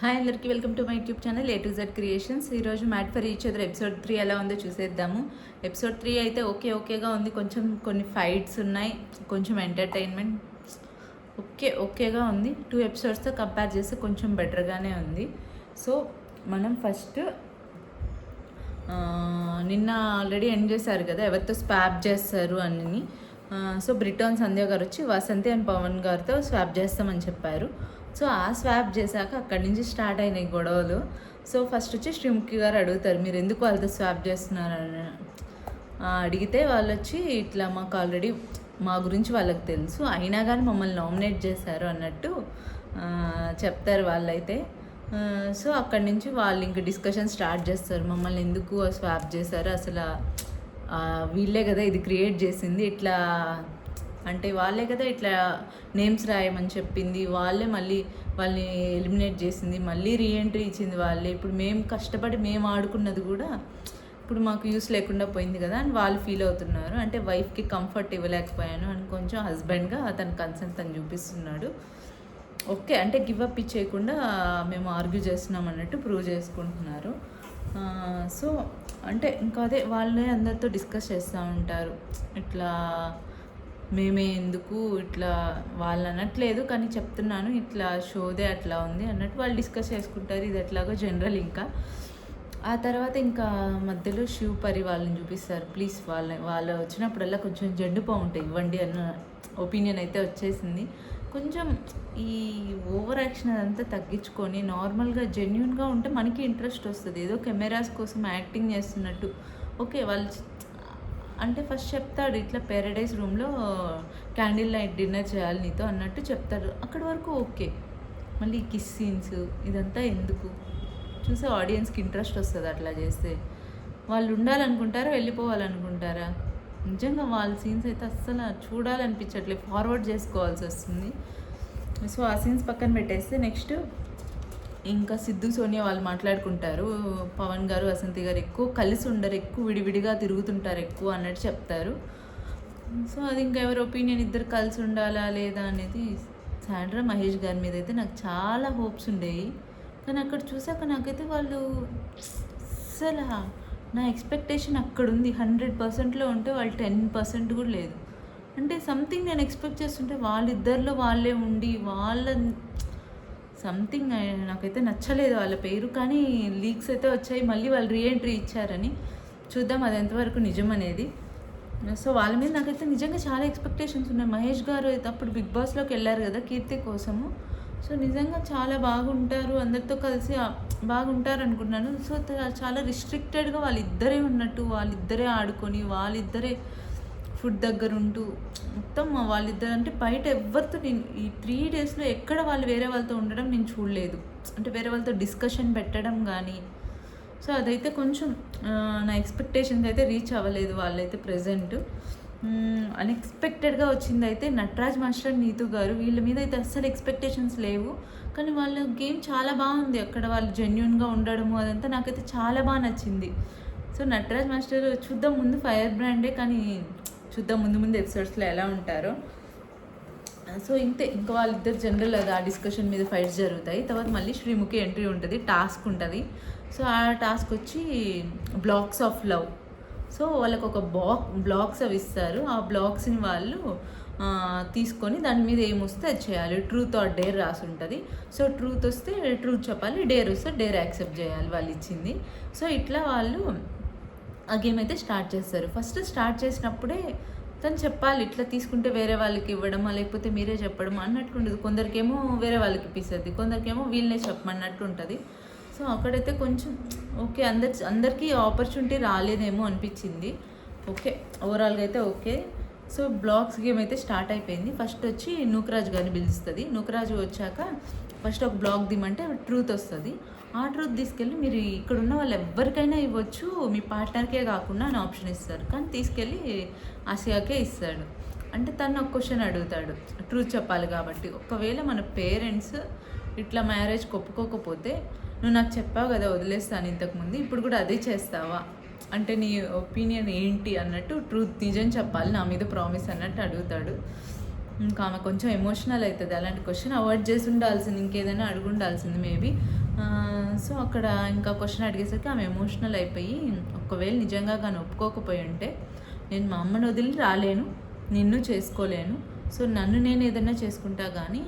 Hi అందరికీ welcome to my YouTube channel A to Z creations. ఈరోజు made for each other episode 3 ఎలా ఉందో చూసేద్దాము. ఎపిసోడ్ 3 అయితే ఓకేగా ఉంది. కొంచెం కొన్ని ఫైట్స్ ఉన్నాయి, కొంచెం ఎంటర్టైన్మెంట్ ఓకేగా ఉంది. 2 ఎపిసోడ్స్తో కంపేర్ చేస్తే కొంచెం బెటర్గానే ఉంది. సో మనం ఫస్ట్ నిన్న ఆల్రెడీ ఎండ్ చేశారు కదా, ఎవరితో స్వాప్ చేస్తారు అని. సో బ్రిటన్ సంధ్య గారు వచ్చి వసంతి అండ్ పవన్ గారితో స్వాప్ చేస్తామని చెప్పారు. సో ఆ స్వాప్ చేశాక అక్కడి నుంచి స్టార్ట్ అయినాయి గొడవలు. సో ఫస్ట్ వచ్చి శ్రీముఖి గారు అడుగుతారు, మీరు ఎందుకు వాళ్ళతో స్వాప్ చేస్తున్నారని అడిగితే వాళ్ళు వచ్చి ఇట్లా మాకు ఆల్రెడీ మా గురించి వాళ్ళకి తెలుసు, అయినా కానీ మమ్మల్ని నామినేట్ చేశారు అన్నట్టు చెప్తారు వాళ్ళైతే. సో అక్కడి నుంచి వాళ్ళు ఇంక డిస్కషన్ స్టార్ట్ చేస్తారు, మమ్మల్ని ఎందుకు స్వాప్ చేశారు, అసలు వీళ్ళే కదా ఇది క్రియేట్ చేసింది, ఇట్లా అంటే వాళ్ళే కదా ఇట్లా నేమ్స్ రాయమని చెప్పింది, వాళ్ళే మళ్ళీ వాళ్ళని ఎలిమినేట్ చేసింది, మళ్ళీ రీఎంట్రీ ఇచ్చింది వాళ్ళే, ఇప్పుడు మేము కష్టపడి మేము ఆడుకున్నది కూడా ఇప్పుడు మాకు యూస్ లేకుండా పోయింది కదా అని వాళ్ళు ఫీల్ అవుతున్నారు. అంటే వైఫ్కి కంఫర్ట్ ఇవ్వలేకపోయాను అని కొంచెం హస్బెండ్గా అతని కన్సర్న్ తను చూపిస్తున్నాడు. ఓకే అంటే గివ్ అప్ ఇచ్చేయకుండా మేము ఆర్గ్యూ చేస్తున్నాం అన్నట్టు ప్రూవ్ చేసుకుంటున్నారు. సో అంటే ఇంకా అదే వాళ్ళే అందరితో డిస్కస్ చేస్తూ ఉంటారు, ఇట్లా మేమే ఎందుకు ఇట్లా వాళ్ళు అనట్లేదు కానీ చెప్తున్నాను, ఇట్లా షోదే అట్లా ఉంది అన్నట్టు వాళ్ళు డిస్కస్ చేసుకుంటారు. ఇది ఎట్లాగో జనరల్. ఇంకా ఆ తర్వాత ఇంకా మధ్యలో శివ్ పరి వాళ్ళని చూపిస్తారు. ప్లీజ్ వాళ్ళు వచ్చినప్పుడల్లా కొంచెం జెండు బాగుంటాయి ఇవ్వండి అన్న ఒపీనియన్ అయితే వచ్చేసింది. కొంచెం ఈ ఓవర్ యాక్షన్ అదంతా తగ్గించుకొని నార్మల్గా జెన్యున్గా ఉంటే మనకి ఇంట్రెస్ట్ వస్తుంది. ఏదో కెమెరాస్ కోసం యాక్టింగ్ చేస్తున్నట్టు ఓకే వాళ్ళు అంటే ఫస్ట్ చెప్తాడు ఇట్లా పారడైజ్ రూమ్లో క్యాండిల్ లైట్ డిన్నర్ చేయాలి నీతో అన్నట్టు చెప్తాడు. అక్కడి వరకు ఓకే. మళ్ళీ కిస్ సీన్స్ ఇదంతా ఎందుకు చూసే ఆడియన్స్కి ఇంట్రెస్ట్ వస్తుంది అట్లా చేస్తే. వాళ్ళు ఉండాలనుకుంటారా వెళ్ళిపోవాలనుకుంటారా? నిజంగా వాళ్ళ సీన్స్ అయితే అస్సలు చూడాలనిపించట్లేదు, ఫార్వర్డ్ చేసుకోవాల్సి వస్తుంది. సో ఆ సీన్స్ పక్కన పెట్టేస్తే నెక్స్ట్ ఇంకా సిద్ధు సోనియా వాళ్ళు మాట్లాడుకుంటారు. పవన్ గారు వసంతి గారు ఎక్కువ కలిసి ఉండరు, ఎక్కువ విడివిడిగా తిరుగుతుంటారు ఎక్కువ అన్నట్టు చెప్తారు. సో అది ఇంకా ఎవరి ఒపీనియన్, ఇద్దరు కలిసి ఉండాలా లేదా అనేది. శాండ్రా మహేష్ గారి మీద అయితే నాకు చాలా హోప్స్ ఉండేవి, కానీ అక్కడ చూసాక నాకైతే వాళ్ళు అసలు నా ఎక్స్పెక్టేషన్ అక్కడ ఉంది 100%లో ఉంటే వాళ్ళు 10% కూడా లేదు. అంటే సంథింగ్ నేను ఎక్స్పెక్ట్ చేస్తుంటే వాళ్ళిద్దరిలో వాళ్ళే ఉండి వాళ్ళ సంథింగ్ నాకైతే నచ్చలేదు వాళ్ళ పేరు. కానీ లీక్స్ అయితే వచ్చాయి మళ్ళీ వాళ్ళు రీఎంట్రీ ఇచ్చారని. చూద్దాం అది ఎంతవరకు నిజం అనేది. సో వాళ్ళ మీద నాకైతే నిజంగా చాలా ఎక్స్పెక్టేషన్స్ ఉన్నాయి. మహేష్ గారు అయితే అప్పుడు బిగ్ బాస్లోకి వెళ్ళారు కదా కీర్తి కోసము. సో నిజంగా చాలా బాగుంటారు, అందరితో కలిసి బాగుంటారు అనుకుంటున్నాను. సో చాలా రిస్ట్రిక్టెడ్గా వాళ్ళిద్దరే ఉన్నట్టు, వాళ్ళిద్దరే ఆడుకొని వాళ్ళిద్దరే ఫుడ్ దగ్గర ఉంటూ మొత్తం వాళ్ళిద్దరు అంటే బయట ఎవరితో నేను ఈ 3 డేస్లో ఎక్కడ వాళ్ళు వేరే వాళ్ళతో ఉండడం నేను చూడలేదు. అంటే వేరే వాళ్ళతో డిస్కషన్ పెట్టడం కానీ. సో అదైతే కొంచెం నా ఎక్స్పెక్టేషన్స్ అయితే రీచ్ అవ్వలేదు వాళ్ళైతే ప్రజెంట్. అన్ఎక్స్పెక్టెడ్గా వచ్చింది అయితే నటరాజ్ మాస్టర్ నీతు గారు, వీళ్ళ మీద అయితే అస్సలు ఎక్స్పెక్టేషన్స్ లేవు. కానీ వాళ్ళ గేమ్ చాలా బాగుంది, అక్కడ వాళ్ళు జెన్యున్గా ఉండడము అదంతా నాకైతే చాలా బాగా నచ్చింది. సో నటరాజ్ మాస్టర్ చూద్దాం, ముందు ఫైర్ బ్రాండే, కానీ చూద్దాం ముందు ఎపిసోడ్స్లో ఎలా ఉంటారో. సో ఇంతే, ఇంకా వాళ్ళిద్దరు జనరల్ అది ఆ డిస్కషన్ మీద ఫైట్స్ జరుగుతాయి. తర్వాత మళ్ళీ శ్రీముఖి ఎంట్రీ ఉంటుంది, టాస్క్ ఉంటుంది. సో ఆ టాస్క్ వచ్చి బ్లాక్స్ ఆఫ్ లవ్. సో వాళ్ళకు ఒక బ్లాక్స్ అవి ఇస్తారు, ఆ బ్లాక్స్ని వాళ్ళు తీసుకొని దాని మీద ఏమొస్తే అది చేయాలి. ట్రూత్ ఆర్ డేర్ రాసి ఉంటుంది. సో ట్రూత్ వస్తే ట్రూత్ చెప్పాలి, డేర్ వస్తే డేర్ యాక్సెప్ట్ చేయాలి వాళ్ళు ఇచ్చింది. సో ఇట్లా వాళ్ళు ఆ గేమ్ అయితే స్టార్ట్ చేస్తారు. ఫస్ట్ స్టార్ట్ చేసినప్పుడే తను చెప్పాలి ఇట్లా తీసుకుంటే వేరే వాళ్ళకి ఇవ్వడమా లేకపోతే మీరే చెప్పడం అన్నట్లు ఉండదు. కొందరికేమో వేరే వాళ్ళకి ఇప్పిస్తుంది, కొందరికేమో వీళ్ళనే చెప్పమన్నట్టు ఉంటుంది. సో అక్కడైతే కొంచెం ఓకే, అందరికీ ఆపర్చునిటీ రాలేదేమో అనిపించింది. ఓకే ఓవరాల్గా అయితే ఓకే. సో బ్లాక్స్ గేమ్ అయితే స్టార్ట్ అయిపోయింది. ఫస్ట్ వచ్చి నూకరాజు గారిని పిలుస్తుంది. నూకరాజు వచ్చాక ఫస్ట్ ఒక బ్లాక్ దిమంటే ట్రూత్ వస్తుంది. ఆ ట్రూత్ తీసుకెళ్ళి మీరు ఇక్కడ ఉన్న వాళ్ళు ఎవరికైనా ఇవ్వచ్చు, మీ పార్ట్నర్కే కాకుండా అని ఆప్షన్ ఇస్తారు. కానీ తీసుకెళ్ళి ఆసియాకే ఇస్తాడు. అంటే తను ఒక క్వశ్చన్ అడుగుతాడు, ట్రూత్ చెప్పాలి కాబట్టి. ఒకవేళ మన పేరెంట్స్ ఇట్లా మ్యారేజ్కి ఒప్పుకోకపోతే నువ్వు నాకు చెప్పావు కదా వదిలేస్తాను ఇంతకుముందు, ఇప్పుడు కూడా అదే చేస్తావా అంటే నీ ఒపీనియన్ ఏంటి అన్నట్టు ట్రూత్ నిజం చెప్పాలి నా మీద ప్రామిస్ అన్నట్టు అడుగుతాడు. ఇంకా ఆమె కొంచెం ఎమోషనల్ అవుతుంది. అలాంటి క్వశ్చన్ అవాయిడ్ చేసి ఉండాల్సింది, ఇంకేదైనా అడుగు ఉండాల్సింది మేబీ. సో అక్కడ ఇంకా క్వశ్చన్ అడిగేసరికి ఆమె ఎమోషనల్ అయిపోయి, ఒకవేళ నిజంగా కానీ ఒప్పుకోకపోయి ఉంటే నేను మా అమ్మని వదిలి రాలేను, నిన్ను చేసుకోలేను, సో నన్ను నేను ఏదైనా చేసుకుంటా కానీ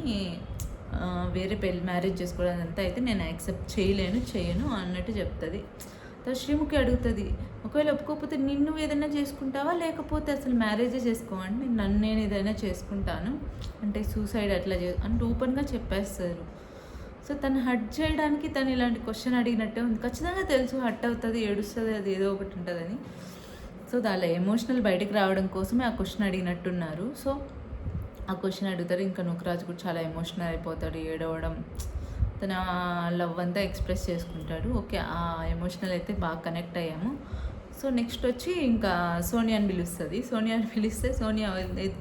వేరే మ్యారేజ్ చేసుకోవడానికి అయితే నేను యాక్సెప్ట్ చేయను అన్నట్టు చెప్తుంది. శ్రీముఖి అడుగుతుంది, ఒకవేళ ఒప్పుకోకపోతే నిన్ను ఏదైనా చేసుకుంటావా, లేకపోతే అసలు మ్యారేజే చేసుకోవండి, నన్ను నేను ఏదైనా చేసుకుంటాను అంటే సూసైడ్ అట్లా అంటే ఓపెన్గా చెప్పేస్తారు. సో తను హర్ట్ చేయడానికి తను ఇలాంటి క్వశ్చన్ అడిగినట్టే ఉంది. ఖచ్చితంగా తెలుసు హర్ట్ అవుతుంది, ఏడుస్తుంది, అది ఏదో ఒకటి ఉంటుందని. సో దానిలో ఎమోషనల్ బయటకు రావడం కోసమే ఆ క్వశ్చన్ అడిగినట్టున్నారు. సో ఆ క్వశ్చన్ అడుగుతారు. ఇంకా నూకరాజు కూడా చాలా ఎమోషనల్ అయిపోతాడు, ఏడవడం, తన లవ్ అంతా ఎక్స్ప్రెస్ చేసుకుంటాడు. ఓకే, ఆ ఎమోషనల్ అయితే బాగా కనెక్ట్ అయ్యాము. సో నెక్స్ట్ వచ్చి ఇంకా సోనియాని పిలిస్తే సోనియా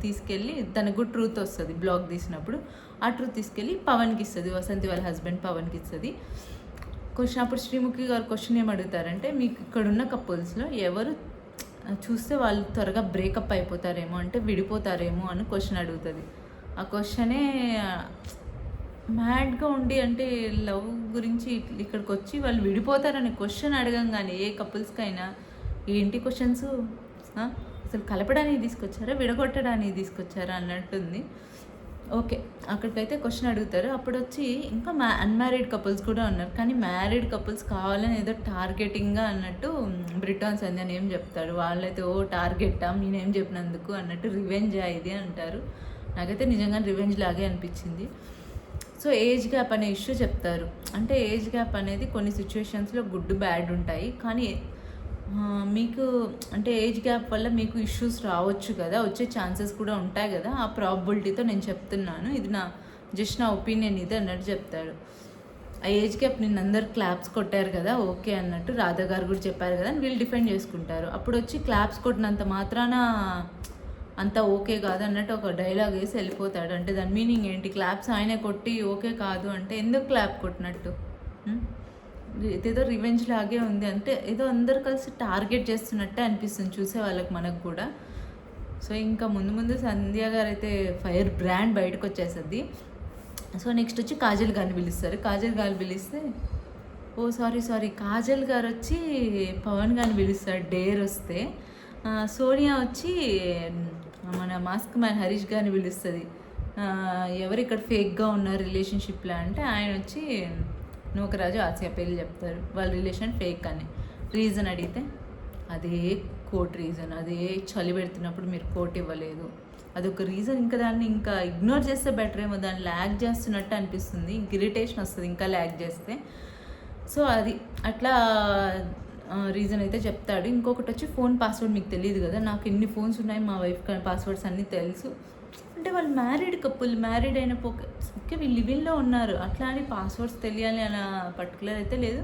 తీసుకెళ్ళి తనకు ట్రూత్ వస్తుంది. బ్లాగ్ తీసినప్పుడు ఆ ట్రూత్ తీసుకెళ్ళి పవన్కి ఇస్తుంది, వసంతి వాళ్ళ హస్బెండ్ పవన్కి ఇస్తుంది. అప్పుడు శ్రీముఖి గారు క్వశ్చన్ ఏం అడుగుతారంటే, మీకు ఇక్కడున్న కపుల్స్లో ఎవరు చూస్తే వాళ్ళు త్వరగా బ్రేకప్ అయిపోతారేమో, అంటే విడిపోతారేమో అని క్వశ్చన్ అడుగుతుంది. ఆ క్వశ్చనే మ్యాడ్గా ఉండి, అంటే లవ్ గురించి ఇక్కడికి వచ్చి వాళ్ళు విడిపోతారనే క్వశ్చన్ అడగంగానే ఏ కపుల్స్కైనా ఏంటి క్వశ్చన్స్, అసలు కలపడానికి తీసుకొచ్చారా, విడగొట్టడానికి తీసుకొచ్చారా అన్నట్టుంది. ఓకే, అక్కడికైతే క్వశ్చన్ అడుగుతారు. అప్పుడు వచ్చి ఇంకా అన్మ్యారీడ్ కపుల్స్ కూడా ఉన్నారు, కానీ మ్యారీడ్ కపుల్స్ కావాలని ఏదో టార్గెటింగ్గా అన్నట్టు బ్రిటాన్ సంధ్య ఏం చెప్తాడు. వాళ్ళైతే టార్గెట్టా నేనేం చెప్పినందుకు అన్నట్టు రివెంజ్ ఇది అంటారు. నాకైతే నిజంగా రివెంజ్ లాగే అనిపించింది. సో ఏజ్ గ్యాప్ అనే ఇష్యూ చెప్తారు. అంటే ఏజ్ గ్యాప్ అనేది కొన్ని సిచ్యువేషన్స్లో గుడ్ బ్యాడ్ ఉంటాయి, కానీ మీకు అంటే ఏజ్ గ్యాప్ వల్ల మీకు ఇష్యూస్ రావచ్చు కదా, వచ్చే ఛాన్సెస్ కూడా ఉంటాయి కదా, ఆ ప్రాబబిలిటీతో నేను చెప్తున్నాను, ఇది నా ఒపీనియన్ ఇది అన్నట్టు చెప్తాడు. ఆ ఏజ్ గ్యాప్ నిన్న అందరు క్లాప్స్ కొట్టారు కదా, ఓకే అన్నట్టు రాధా గారు కూడా చెప్పారు కదా అని వీళ్ళు డిఫెండ్ చేసుకుంటారు. అప్పుడు వచ్చి క్లాప్స్ కొట్టినంత మాత్రాన అంత ఓకే కాదు అన్నట్టు ఒక డైలాగ్ వేసి వెళ్ళిపోతాడు. అంటే దాని మీనింగ్ ఏంటి, క్లాప్స్ ఆయనే కొట్టి ఓకే కాదు అంటే ఎందుకు క్లాప్ కొట్టినట్టు, ఇదేదో రివెంజ్ లాగే ఉంది, అంటే ఏదో అందరు కలిసి టార్గెట్ చేస్తున్నట్టే అనిపిస్తుంది చూసే వాళ్ళకి, మనకు కూడా. సో ఇంకా ముందు సంధ్య గారు అయితే ఫైర్ బ్రాండ్ బయటకు వచ్చేస్తుంది. సో నెక్స్ట్ వచ్చి కాజల్ గారిని పిలుస్తారు. కాజల్ గారు పిలిస్తే సారీ కాజల్ గారు వచ్చి పవన్ గారిని పిలుస్తారు డేర్ వస్తే. సోనియా వచ్చి మన మాస్క్ మ్యాన్ హరీష్ గారిని పిలుస్తుంది. ఎవరు ఇక్కడ ఫేక్గా ఉన్నారు రిలేషన్షిప్లో అంటే ఆయన వచ్చి నూకరాజు ఆసియా పేర్లు చెప్తారు, వాళ్ళ రిలేషన్ ఫేక్ అని. రీజన్ అడిగితే అదే కోర్ట్ రీజన్, అదే చలి పెడుతున్నప్పుడు మీరు కోర్ట్ ఇవ్వలేదు, అదొక రీజన్. ఇంకా దాన్ని ఇంకా ఇగ్నోర్ చేస్తే బెటర్ ఏమో, దాన్ని ల్యాగ్ చేస్తున్నట్టు అనిపిస్తుంది, ఇంక ఇరిటేషన్ వస్తుంది ఇంకా ల్యాగ్ చేస్తే. సో అది అట్లా రీజన్ అయితే చెప్తాడు. ఇంకొకటి వచ్చి ఫోన్ పాస్వర్డ్ మీకు తెలియదు కదా, నాకు ఎన్ని ఫోన్స్ ఉన్నాయి, మా వైఫ్ పాస్వర్డ్స్ అన్నీ తెలుసు అంటే వాళ్ళు మ్యారీడ్ కపుల్, మ్యారీడ్ అయిన ఓకే వీళ్ళు లివింగ్లో ఉన్నారు, అట్లా అని పాస్వర్డ్స్ తెలియాలి అలా పర్టికులర్ అయితే లేదు.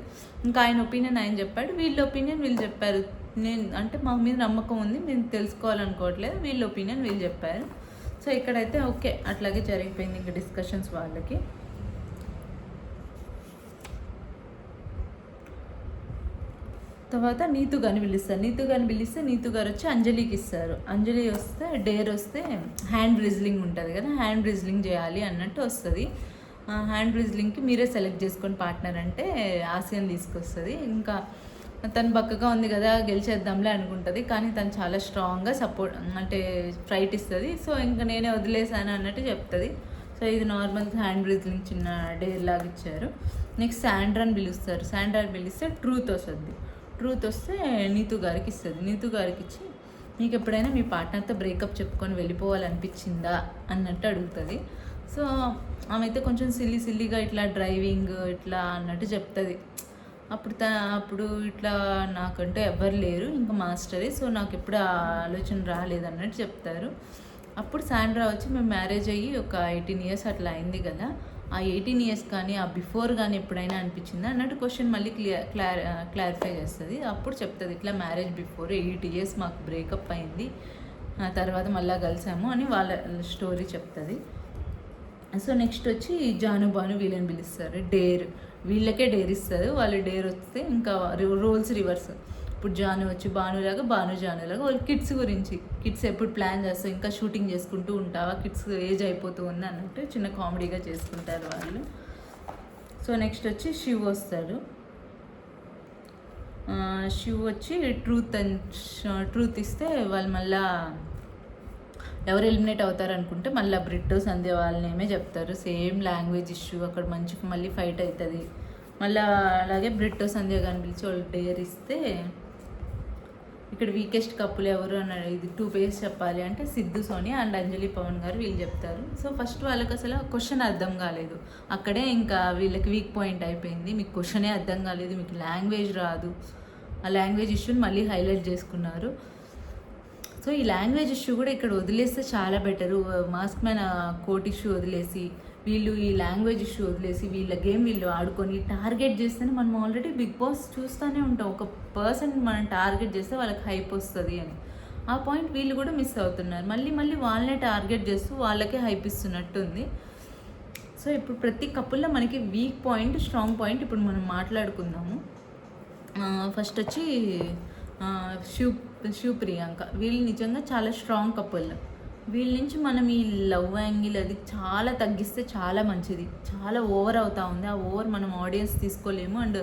ఇంకా ఆయన ఒపీనియన్ ఆయన చెప్పాడు, వీళ్ళ ఒపీనియన్ వీళ్ళు చెప్పారు. నేను అంటే మా మీద నమ్మకం ఉంది, మేము తెలుసుకోవాలనుకోవట్లేదు, వీళ్ళ ఒపీనియన్ వీళ్ళు చెప్పారు. సో ఇక్కడైతే ఓకే అట్లాగే జరిగిపోయింది ఇంకా డిస్కషన్స్ వాళ్ళకి. తర్వాత నీతు గారిని పిలిస్తే నీతు గారు వచ్చి అంజలికి ఇస్తారు. అంజలి వస్తే డేర్ వస్తే హ్యాండ్ రిజ్లింగ్ ఉంటుంది కదా, హ్యాండ్ రిజ్లింగ్ చేయాలి అన్నట్టు వస్తుంది. హ్యాండ్ రిజ్లింగ్కి మీరే సెలెక్ట్ చేసుకొని పార్ట్నర్ అంటే ఆసియన్ తీసుకొస్తుంది. ఇంకా తను బక్కగా ఉంది కదా గెలిచేద్దాంలే అనుకుంటుంది, కానీ తను చాలా స్ట్రాంగ్గా సపోర్ట్ అంటే ఫైట్ ఇస్తుంది. సో ఇంకా నేనే వదిలేసాను అన్నట్టు చెప్తుంది. సో ఇది నార్మల్ హ్యాండ్ రిజ్లింగ్ చిన్న డేర్ లాగా ఇచ్చారు. నెక్స్ట్ శాండ్రాని పిలిస్తే ట్రూత్ వస్తే నీతు గారికి ఇస్తుంది. నీతు గారికి ఇచ్చి మీకు ఎప్పుడైనా మీ పార్ట్నర్తో బ్రేకప్ చెప్పుకొని వెళ్ళిపోవాలనిపించిందా అన్నట్టు అడుగుతుంది. సో ఆమె అయితే కొంచెం సిల్లీగా ఇట్లా డ్రైవింగ్ ఇట్లా అన్నట్టు చెప్తుంది. అప్పుడు ఇట్లా నాకంటే ఎవరు లేరు ఇంకా మాస్టరే, సో నాకు ఎప్పుడు ఆలోచన రాలేదన్నట్టు చెప్తారు. అప్పుడు శాండ్రా వచ్చి మేము మ్యారేజ్ అయ్యి ఒక 18 years అట్లా అయింది కదా, ఆ 18 years కానీ ఆ బిఫోర్ కానీ ఎప్పుడైనా అనిపించిందా అన్నట్టు క్వశ్చన్ మళ్ళీ క్లారిఫై చేస్తుంది. అప్పుడు చెప్తుంది ఇట్లా మ్యారేజ్ బిఫోర్ 8 years మాకు బ్రేకప్ అయింది, ఆ తర్వాత మళ్ళీ కలిసాము అని వాళ్ళ స్టోరీ చెప్తుంది. సో నెక్స్ట్ వచ్చి జాను వీళ్ళని పిలుస్తారు. వీళ్ళకే డేర్ ఇస్తారు. వాళ్ళు డేర్ వస్తే ఇంకా రోల్స్ రివర్స్, ఇప్పుడు జాను వచ్చి భానులాగా, భాను జానులాగా వాళ్ళు కిడ్స్ గురించి, కిడ్స్ ఎప్పుడు ప్లాన్ చేస్తావు, ఇంకా షూటింగ్ చేసుకుంటూ ఉంటావా, కిడ్స్ ఏజ్ అయిపోతూ ఉంది అన్నట్టు చిన్న కామెడీగా చేసుకుంటారు వాళ్ళు. సో నెక్స్ట్ వచ్చి శివ్ వస్తాడు. శివ్ వచ్చి ట్రూత్ ఇస్తే వాళ్ళు మళ్ళా ఎవరు ఎలిమినేట్ అవుతారు అనుకుంటే మళ్ళీ బ్రిట్టో సంధ్య వాళ్ళనేమే చెప్తారు. సేమ్ లాంగ్వేజ్ ఇష్యూ, అక్కడ మంచి మళ్ళీ ఫైట్ అవుతుంది. మళ్ళీ అలాగే బ్రిట్టో సంధ్య గారిని పిలిచి వాళ్ళు డేర్ ఇస్తే ఇక్కడ వీకెస్ట్ కప్పులు ఎవరు అన్నాడు. ఇది 2 పేర్స్ చెప్పాలి అంటే సిద్ధు, సోనియా అండ్ అంజలి పవన్ గారు వీళ్ళు చెప్తారు. సో ఫస్ట్ వాళ్ళకి అసలు క్వశ్చన్ అర్థం కాలేదు. అక్కడే ఇంకా వీళ్ళకి వీక్ పాయింట్ అయిపోయింది. మీకు క్వశ్చనే అర్థం కాలేదు, మీకు లాంగ్వేజ్ రాదు. ఆ లాంగ్వేజ్ ఇష్యూని మళ్ళీ హైలైట్ చేసుకున్నారు. సో ఈ లాంగ్వేజ్ ఇష్యూ కూడా ఇక్కడ వదిలేస్తే చాలా better. Mask man coat issue వదిలేసి వీళ్ళు ఈ లాంగ్వేజ్ ఇష్యూ వదిలేసి వీళ్ళ గేమ్ వీళ్ళు ఆడుకొని టార్గెట్ చేస్తేనే మనం ఆల్రెడీ బిగ్ బాస్ చూస్తూనే ఉంటాం. ఒక పర్సన్ మనం టార్గెట్ చేస్తే వాళ్ళకి హైప్ వస్తుంది అని. ఆ పాయింట్ వీళ్ళు కూడా మిస్ అవుతున్నారు. మళ్ళీ మళ్ళీ వాళ్ళనే టార్గెట్ చేస్తూ వాళ్ళకే హైప్ ఇస్తున్నట్టుంది. సో ఇప్పుడు ప్రతి కపుల్లో మనకి వీక్ పాయింట్, స్ట్రాంగ్ పాయింట్ ఇప్పుడు మనం మాట్లాడుకుందాము. ఫస్ట్ వచ్చి శివ్ ప్రియాంక, వీళ్ళు నిజంగా చాలా స్ట్రాంగ్ కపుల్. వీళ్ళ నుంచి మనం ఈ లవ్ యాంగిల్ అది చాలా తగ్గిస్తే చాలా మంచిది. చాలా ఓవర్ అవుతా ఉంది. ఆ ఓవర్ మనం ఆడియన్స్ తీసుకోలేము. అండ్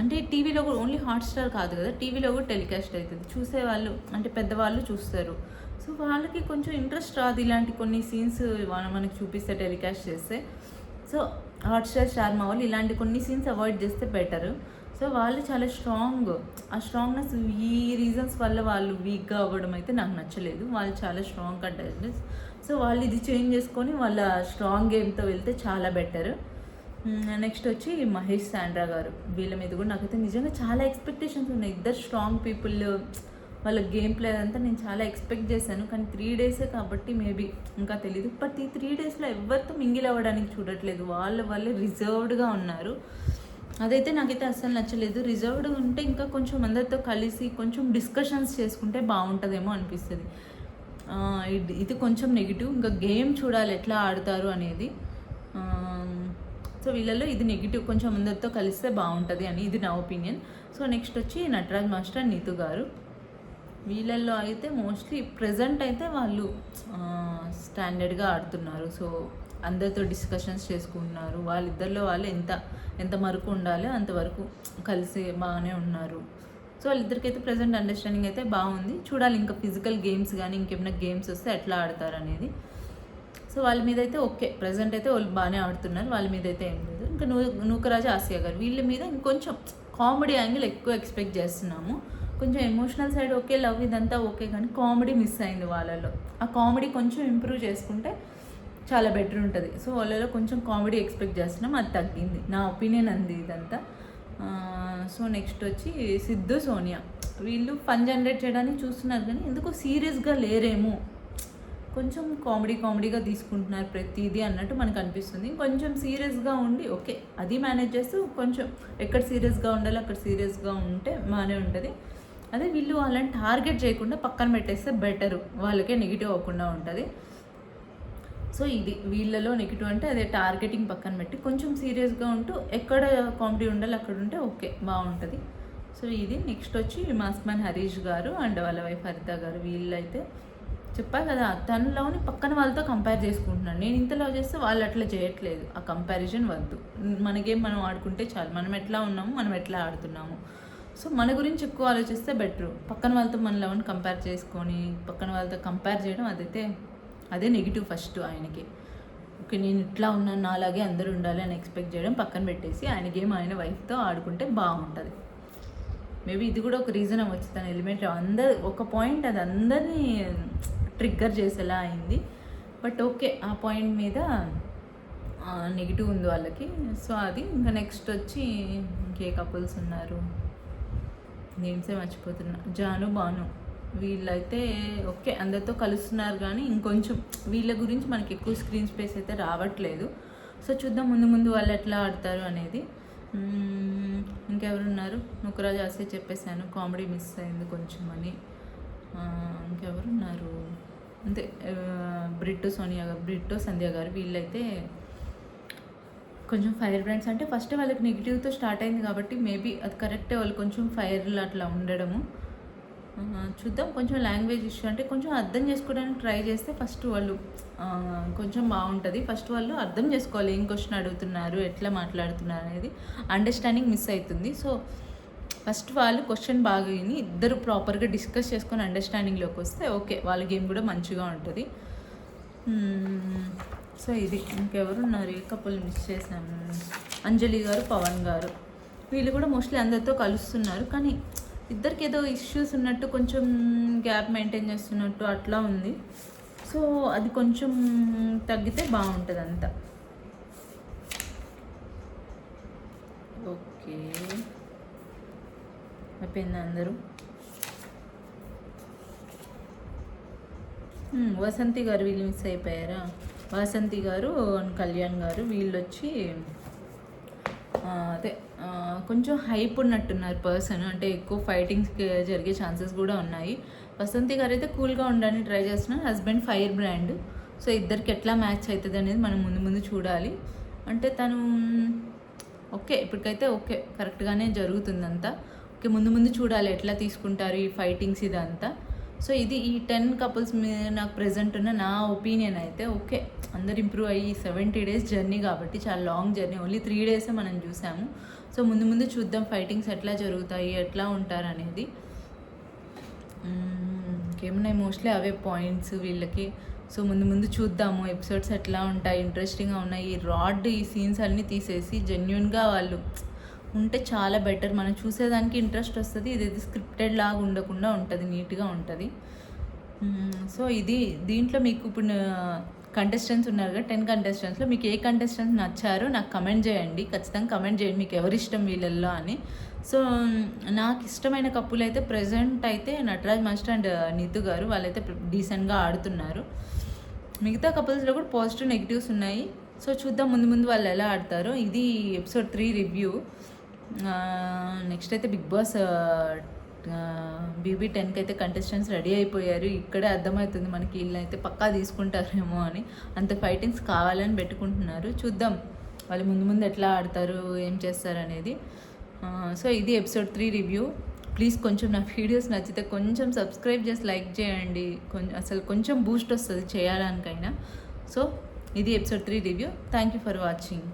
అంటే టీవీలో కూడా ఓన్లీ హాట్స్టార్ కాదు కదా, టీవీలో కూడా టెలికాస్ట్ అవుతుంది. చూసేవాళ్ళు అంటే పెద్దవాళ్ళు చూస్తారు. సో వాళ్ళకి కొంచెం ఇంట్రెస్ట్ రాదు ఇలాంటి కొన్ని సీన్స్ మనకి చూపిస్తే, టెలికాస్ట్ చేస్తే. సో హాట్స్టార్, స్టార్ మా వాళ్ళు ఇలాంటి కొన్ని సీన్స్ అవాయిడ్ చేస్తే బెటరు. సో వాళ్ళు చాలా స్ట్రాంగ్. ఆ స్ట్రాంగ్నెస్ ఈ రీజన్స్ వల్ల వాళ్ళు వీక్గా అవ్వడం అయితే నాకు నచ్చలేదు. వాళ్ళు చాలా స్ట్రాంగ్ కంటెస్టెంట్స్. సో వాళ్ళు ఇది చేంజ్ చేసుకొని వాళ్ళ స్ట్రాంగ్ గేమ్తో వెళ్తే చాలా బెటర్. నెక్స్ట్ వచ్చి మహేష్, శాండ్రా గారు, వీళ్ళ మీద కూడా నాకైతే నిజంగా చాలా ఎక్స్పెక్టేషన్స్ ఉన్నాయి. ఇద్దరు స్ట్రాంగ్ పీపుల్, వాళ్ళ గేమ్ ప్లే అంతా నేను చాలా ఎక్స్పెక్ట్ చేశాను. కానీ 3 డేసే కాబట్టి మేబీ ఇంకా తెలీదు. బట్ ఈ 3 డేస్లో ఎవరితో మింగిల్ అవ్వడానికి చూడట్లేదు. వాళ్ళే రిజర్వ్డ్గా ఉన్నారు. అదైతే నాకైతే అస్సలు నచ్చలేదు. రిజర్వ్డ్ ఉంటే ఇంకా కొంచెం అందరితో కలిసి కొంచెం డిస్కషన్స్ చేసుకుంటే బాగుంటుందేమో అనిపిస్తుంది. ఇది కొంచెం నెగిటివ్. ఇంకా గేమ్ చూడాలి ఎట్లా ఆడతారు అనేది. సో వీళ్ళల్లో ఇది నెగిటివ్. కొంచెం అందరితో కలిస్తే బాగుంటుంది అని ఇది నా ఒపీనియన్. సో నెక్స్ట్ వచ్చి నటరాజ్ మాస్టర్, నీతు గారు, వీళ్ళల్లో అయితే మోస్ట్లీ ప్రజెంట్ అయితే వాళ్ళు స్టాండర్డ్గా ఆడుతున్నారు. సో అందరితో డిస్కషన్స్ చేసుకుంటున్నారు. వాళ్ళిద్దరిలో వాళ్ళు ఎంత వరకు ఉండాలో అంతవరకు కలిసి బాగానే ఉన్నారు. సో వాళ్ళిద్దరికైతే ప్రజెంట్ అండర్స్టాండింగ్ అయితే బాగుంది. చూడాలి ఇంకా ఫిజికల్ గేమ్స్ కానీ ఇంకేమైనా గేమ్స్ వస్తే ఎట్లా ఆడతారు అనేది. సో వాళ్ళ మీద అయితే ఓకే, ప్రజెంట్ అయితే వాళ్ళు బాగానే ఆడుతున్నారు. వాళ్ళ మీద అయితే ఏం లేదు. ఇంకా నూకరాజు, ఆసియా గారు, వీళ్ళ మీద ఇంకొంచెం కామెడీ యాంగిల్ ఎక్కువ ఎక్స్పెక్ట్ చేస్తున్నాము. కొంచెం ఎమోషనల్ సైడ్ ఓకే, లవ్ ఇదంతా ఓకే, కానీ కామెడీ మిస్ అయింది వాళ్ళలో. ఆ కామెడీ కొంచెం ఇంప్రూవ్ చేసుకుంటే చాలా బెటర్ ఉంటుంది. సో వాళ్ళలో కొంచెం కామెడీ ఎక్స్పెక్ట్ చేస్తున్నాం, అది తగ్గింది. నా ఒపీనియన్ అంది ఇదంతా. సో నెక్స్ట్ వచ్చి సిద్ధు, సోనియా, వీళ్ళు ఫన్ జనరేట్ చేయడానికి చూస్తున్నారు కానీ ఎందుకో సీరియస్గా లేరేమో. కొంచెం కామెడీగా తీసుకుంటున్నారు ప్రతిదీ అన్నట్టు మనకు అనిపిస్తుంది. కొంచెం సీరియస్గా ఉండి ఓకే అది మేనేజ్ చేస్తూ కొంచెం ఎక్కడ సీరియస్గా ఉండాలో అక్కడ సీరియస్గా ఉంటే బాగానే ఉంటుంది. అదే వీళ్ళు వాళ్ళని టార్గెట్ చేయకుండా పక్కన పెట్టేస్తే బెటరు, వాళ్ళకే నెగిటివ్ అవ్వకుండా ఉంటుంది. సో ఇది వీళ్ళలో నెగిటివ్ అంటే అదే టార్గెటింగ్ పక్కన పెట్టి కొంచెం సీరియస్గా ఉంటూ ఎక్కడ కామెడీ ఉండాలి అక్కడ ఉంటే ఓకే బాగుంటుంది. సో ఇది. నెక్స్ట్ వచ్చి మాస్క్ మ్యాన్ హరీష్ గారు అండ్ వాళ్ళ వైఫ్ హరిత గారు, వీళ్ళైతే చెప్పా కదా తనలోని పక్కన వాళ్ళతో కంపేర్ చేసుకుంటున్నాను. నేను ఇంత లవ్ చేస్తే వాళ్ళు అట్లా చేయట్లేదు. ఆ కంపారిజన్ వద్దు. మన గేమ్ మనం ఆడుకుంటే చాలు. మనం ఎట్లా ఉన్నాము, మనం ఎట్లా ఆడుతున్నాము. సో మన గురించి ఎక్కువ ఆలోచిస్తే బెటరు. పక్కన వాళ్ళతో మన లవ్ని కంపేర్ చేసుకొని పక్కన వాళ్ళతో కంపేర్ చేయడం అదే నెగిటివ్ ఫస్ట్ ఆయనకి. ఓకే నేను ఇట్లా ఉన్నాను, నా అలాగే అందరూ ఉండాలి అని ఎక్స్పెక్ట్ చేయడం పక్కన పెట్టేసి ఆయన గేమ్ ఆయన వైఫ్తో ఆడుకుంటే బాగుంటుంది. మేబీ ఇది కూడా ఒక రీజన్ అవ్వచ్చు. తన ఎలిమెంట్ ఒక పాయింట్ అది అందరినీ ట్రిగ్గర్ చేసేలా అయింది. బట్ ఓకే ఆ పాయింట్ మీద నెగిటివ్ ఉంది వాళ్ళకి. సో అది. ఇంకా నెక్స్ట్ వచ్చి ఇంకే కపుల్స్ ఉన్నారు, నేమ్సే మర్చిపోతున్నా. జాను, బాను, వీళ్ళైతే ఓకే అందరితో కలుస్తున్నారు కానీ ఇంకొంచెం వీళ్ళ గురించి మనకి ఎక్కువ స్క్రీన్ స్పేస్ అయితే రావట్లేదు. సో చూద్దాం ముందు వాళ్ళు ఎట్లా ఆడతారు అనేది. ఇంకెవరున్నారు, నూకరాజు, ఆసియా చెప్పేశాను, కామెడీ మిస్ అయింది కొంచెం అని. ఇంకెవరున్నారు అంతే, బ్రిట్టో సంధ్య గారు, వీళ్ళైతే కొంచెం ఫైర్ బ్రాండ్స్ అంటే ఫస్ట్ వాళ్ళకి నెగిటివ్తో స్టార్ట్ అయింది కాబట్టి మేబీ అది కరెక్టే, వాళ్ళు కొంచెం ఫైర్లు అట్లా ఉండడము. చూద్దాం. కొంచెం లాంగ్వేజ్ ఇష్యూ అంటే కొంచెం అర్థం చేసుకోవడానికి ట్రై చేస్తే ఫస్ట్ వాళ్ళు కొంచెం బాగుంటుంది. ఫస్ట్ వాళ్ళు అర్థం చేసుకోవాలి ఏం క్వశ్చన్ అడుగుతున్నారు, ఎట్లా మాట్లాడుతున్నారు అనేది అండర్స్టాండింగ్ మిస్ అవుతుంది. సో ఫస్ట్ వాళ్ళు క్వశ్చన్ బాగా విని ఇద్దరు ప్రాపర్గా డిస్కస్ చేసుకొని అండర్స్టాండింగ్లోకి వస్తే ఓకే, వాళ్ళ గేమ్ కూడా మంచిగా ఉంటుంది. సో ఇది ఇంకెవరున్నారు, ఏ కపుల్ మిస్ చేశాము, అంజలి గారు, పవన్ గారు, వీళ్ళు కూడా మోస్ట్లీ అందరితో కలుస్తున్నారు. కానీ ఇద్దరికి ఏదో ఇష్యూస్ ఉన్నట్టు, కొంచెం గ్యాప్ మెయింటైన్ చేస్తున్నట్టు అట్లా ఉంది. సో అది కొంచెం తగ్గితే బాగుంటుంది అంతా. ఓకే, అయిపోయింది అందరూ. వసంతి గారు వీళ్ళు మిస్ అయిపోయారా? వసంతి గారు, కళ్యాణ్ గారు వీళ్ళు వచ్చి అదే కొంచెం హైప్ ఉన్నట్టున్నారు పర్సన్, అంటే ఎక్కువ ఫైటింగ్స్ జరిగే ఛాన్సెస్ కూడా ఉన్నాయి. వసంతి గారు అయితే కూల్గా ఉండడానికి ట్రై చేస్తున్నారు, హస్బెండ్ ఫైర్ బ్రాండ్. సో ఇద్దరికి ఎట్లా మ్యాచ్ అవుతుంది అనేది మనం ముందు చూడాలి. అంటే తను ఓకే, ఇప్పటికైతే ఓకే, కరెక్ట్గానే జరుగుతుందంతా. ఓకే, ముందు చూడాలి ఎట్లా తీసుకుంటారు ఈ ఫైటింగ్స్ ఇదంతా. సో ఇది ఈ 10 కపుల్స్ మీద నాకు ప్రెజెంట్ ఉన్న నా ఒపీనియన్ అయితే ఓకే, అందరు ఇంప్రూవ్ అయ్యి 70 days జర్నీ కాబట్టి చాలా లాంగ్ జర్నీ, ఓన్లీ 3 days మనం చూసాము. సో ముందు చూద్దాం ఫైటింగ్స్ ఎట్లా జరుగుతాయి, ఎట్లా ఉంటారు అనేది. ఇంకేమున్నాయి, మోస్ట్లీ అవే పాయింట్స్ వీళ్ళకి. సో ముందు చూద్దాము ఎపిసోడ్స్ ఎట్లా ఉంటాయి, ఇంట్రెస్టింగ్గా ఉన్నాయి. ఈ సీన్స్ అన్నీ తీసేసి జెన్యున్గా వాళ్ళు ఉంటే చాలా బెటర్, మనం చూసేదానికి ఇంట్రెస్ట్ వస్తుంది. ఇది స్క్రిప్టెడ్ లాగా ఉండకుండా ఉంటుంది, నీట్గా ఉంటుంది. సో ఇది దీంట్లో మీకు ఇప్పుడు కంటెస్టెంట్స్ ఉన్నారు కదా, 10 కంటెస్టెంట్స్లో మీకు ఏ కంటెస్టెంట్స్ నచ్చారో నాకు కమెంట్ చేయండి, ఖచ్చితంగా కమెంట్ చేయండి మీకు ఎవరు ఇష్టం వీళ్ళల్లో అని. సో నాకు ఇష్టమైన కప్పులు అయితే ప్రెజెంట్ అయితే నటరాజ్ మాస్టర్ అండ్ నీతు గారు, వాళ్ళైతే డీసెంట్గా ఆడుతున్నారు. మిగతా కపుల్స్లో కూడా పాజిటివ్ నెగిటివ్స్ ఉన్నాయి. సో చూద్దాం ముందు వాళ్ళు ఎలా ఆడతారో. ఇది ఎపిసోడ్ 3 రివ్యూ. నెక్స్ట్ అయితే బిగ్ బాస్ BB10కి అయితే కంటెస్టెంట్స్ రెడీ అయిపోయారు. ఇక్కడే అర్థమవుతుంది మనకి వీళ్ళైతే పక్కా తీసుకుంటారేమో అని, అంత ఫైటింగ్స్ కావాలని పెట్టుకుంటున్నారు. చూద్దాం వాళ్ళు ముందు ఎట్లా ఆడతారు, ఏం చేస్తారు అనేది. సో ఇది ఎపిసోడ్ 3 రివ్యూ. ప్లీజ్ కొంచెం నా వీడియోస్ నచ్చితే కొంచెం సబ్స్క్రైబ్ చేసి లైక్ చేయండి, కొంచెం బూస్ట్ వస్తుంది చేయడానికైనా. సో ఇది episode 3 review. Thank you for watching.